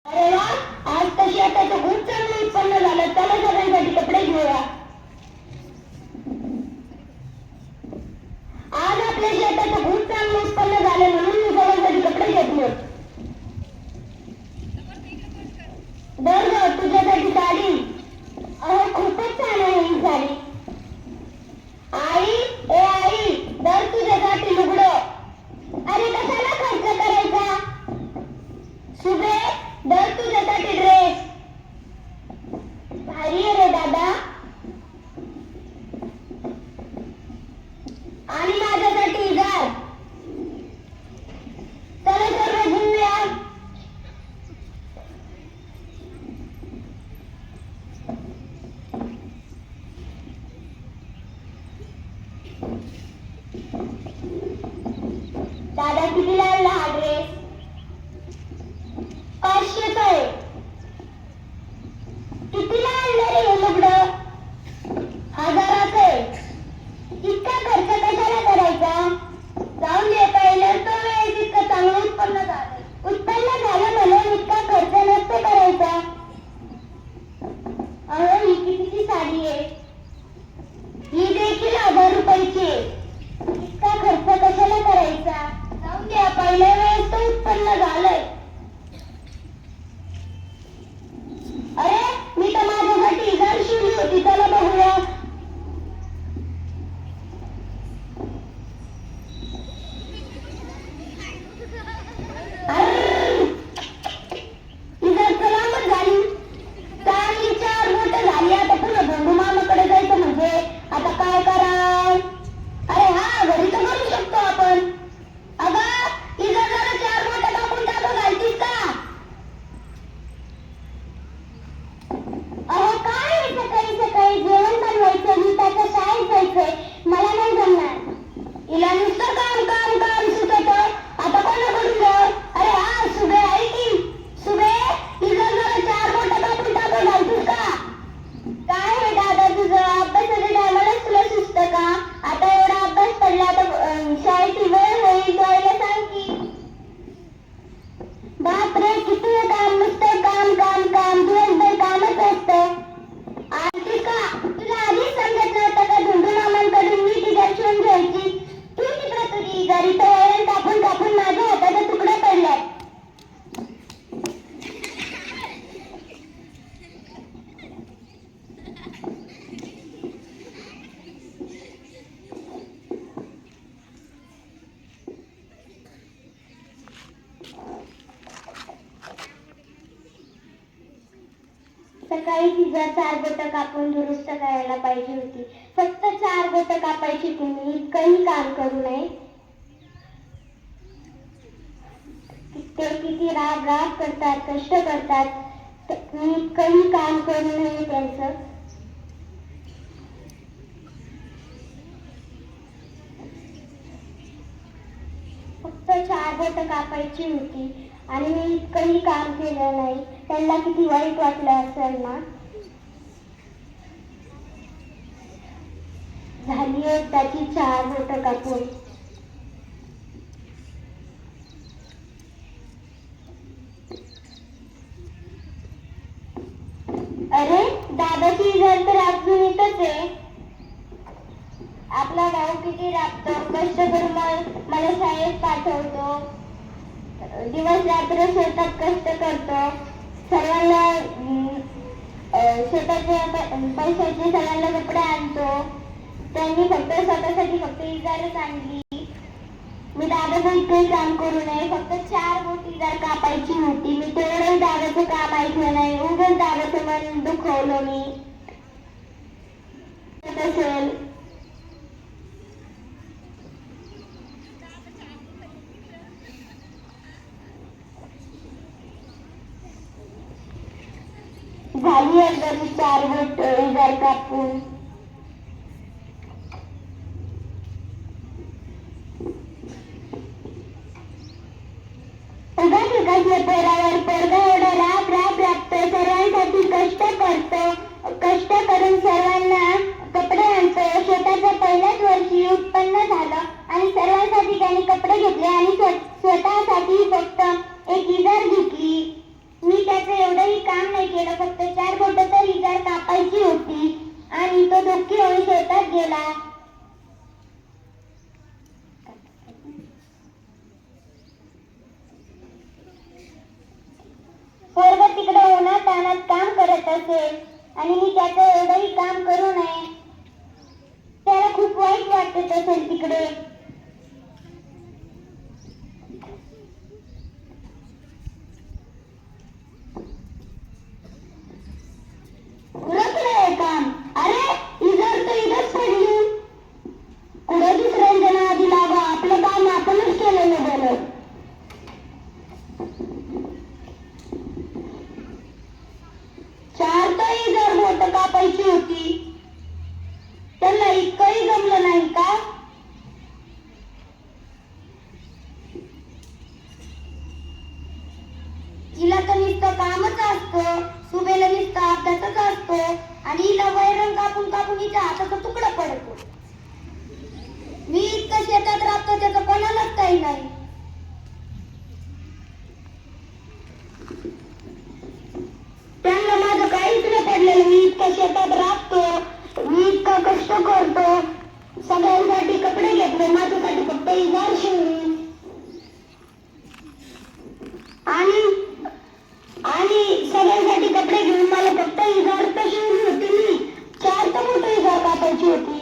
अरे वा, आज तर शेताचं खूप चांगलं उत्पन्न झालं. चला सगळ्यांसाठी कपडे घेऊया. आज आपल्या शेताचं खूप चांगलं उत्पन्न झालं म्हणून मी सगळ्यांसाठी कपडे घेतले. दर ग तुझ्यासाठी साडी. अहो खूपच छान आहे ही साडी. आई, ए आई, दर तुझ्यासाठी लुगडं. अरे कशाला खर्च करायचा. सुबे, दर तुझ्यासाठी ड्रेस. भारी आहे रे दादा. आणि माझ्यासाठी इजार. चला सर्व घेऊया. दादा कितीला आणला हा ड्रेस. 500चा आहे. कितीला आणलं रे हे लुगडं. 1000चं आहे. इतका खर्च कशाला करायचा. जाऊन दे, पहिलं तो वेळेस इतकं चांगलं उत्पन्न झालं म्हणून इतका खर्च नसते करायचा. अहो ही कितीची साडी आहे. ही देखील 1000 रुपयाची आहे. इतका खर्च कशाला करायचा. जाऊन द्या, पहिल्या वेळेस तो उत्पन्न झालंय. अरे मी तर माझ्यासाठी इजार शिवली होती. चला बघूया. इजार सलामत झाली. चांगली 4 बोटं झाली. आता पुन्हा भंडू मामाकडे जायचं म्हणजे आता काय करा. अरे हा, घरी तर करू शकतो आपण. अगं इजार जरा 4 बोटं कापून टाकू घालतीस का. अहो काय सकाळी सकाळी जेवण बनवायचं. मी त्याच्या शाळेत जायचंय. मला नाही जमणार. हिला नुसतं काम काम काम सुचत. आता कोणाकडून जाऊ. अरे हा सुबे आहे की. सुबे, इजार जरा 4 बोटं कापून टाकू घालतीस का. काय हे दादा तुझं अभ्यासाच्या टायमालाच तुला सुचतं का. आता एवढा अभ्यास पडला तर शाळेची वेळ होईल. जायला सांग की. बापरे किती काम. नुसतं काम काम काम. दिवसभर कामच असतं. आरती का तुला आधीच समजत नव्हतं का. धुंडू मामांकडून मी तिच्या शिवून घ्यायची. तू तिकडे तुझी घरी तर वैरण कापून कापून माझ्या हाताचा तुकडा पडलाय. सकाळी तिचा 4 बोटं कापून दुरुस्त करायला पाहिजे होती. फक्त 4 बोटं कापायची. तुम्ही इतकंही काम करू नये. ते किती राग राग करतात, कष्ट करतात. मी इतकंही काम करू नये त्यांचं. फक्त 4 बोटं कापायची होती आणि मी इतकंही काम केलं नाही. त्यांना किती वाईट वाटलं असेल ना. झाली त्याची 4 बोटं कापून. अरे दादाची इजार तर अजून इथंच आहे. आपला भाऊ किती राबतो, कष्ट करून मला शाळेत पाठवतो. दिवस रात्र शेतात कष्ट करतो. सर्वांना शेताच्या पैशाचे सर्वांना कपडे आणतो. त्यांनी फक्त स्वतःसाठी फक्त इजारच आणली. मी दादाचं इतकंही काम करू नये. फक्त 4 बोट इजार कापायची होती. मी तेवढं दादाचं काम ऐकलं नाही. उगाच दादाचं मन दुखवलं मी. असेल झाली एकदा मी 4 बोट इजार कापून. पोरावर पोरगा एवढा राब राब राबतो. सर्वांसाठी कष्ट करतो. कष्ट करून सर्वांना कपडे आणतो. शेताचं पहिल्याच वर्षी उत्पन्न झालं आणि सर्वांसाठी त्यांनी कपडे घेतले आणि स्वतःसाठी फक्त एक इजार घेतली. मी त्या रानात काम करत असेल आणि मी त्याचं एवढंही काम करू नये, त्याला खूप वाईट वाटत असेल तिकडे. उरकलंय काम. अरे इजर तर इथंच पडली. पुढे दुसऱ्यांच्या नादी लागा, आपलं काम आपणच केलेलं बरं. चार तर इजर बोट कापायची होती, त्यांना इतकंही जमलं नाही का? हिला तर नुसतं कामच असतं, सुबेला नुसतं अभ्यासच असतो आणि हिला वैरण कापून कापून हिच्या हाताचा तुकडा पडतो. मी इतकं शेतात राबतो त्याचं कोणालाच काही नाही. त्यांना माझं काहीच नाही पडलेलं. मी इतकं शेतात राबतो, मी इतकं कष्ट करतो, सगळ्यांसाठी कपडे घेतले, माझ्यासाठी फक्त इजार शिवली आणि सगळ्यांसाठी कपडे घेऊन मला फक्त इजार तर शिवली होती. मी चार तर मोठी इजार कापायची होती.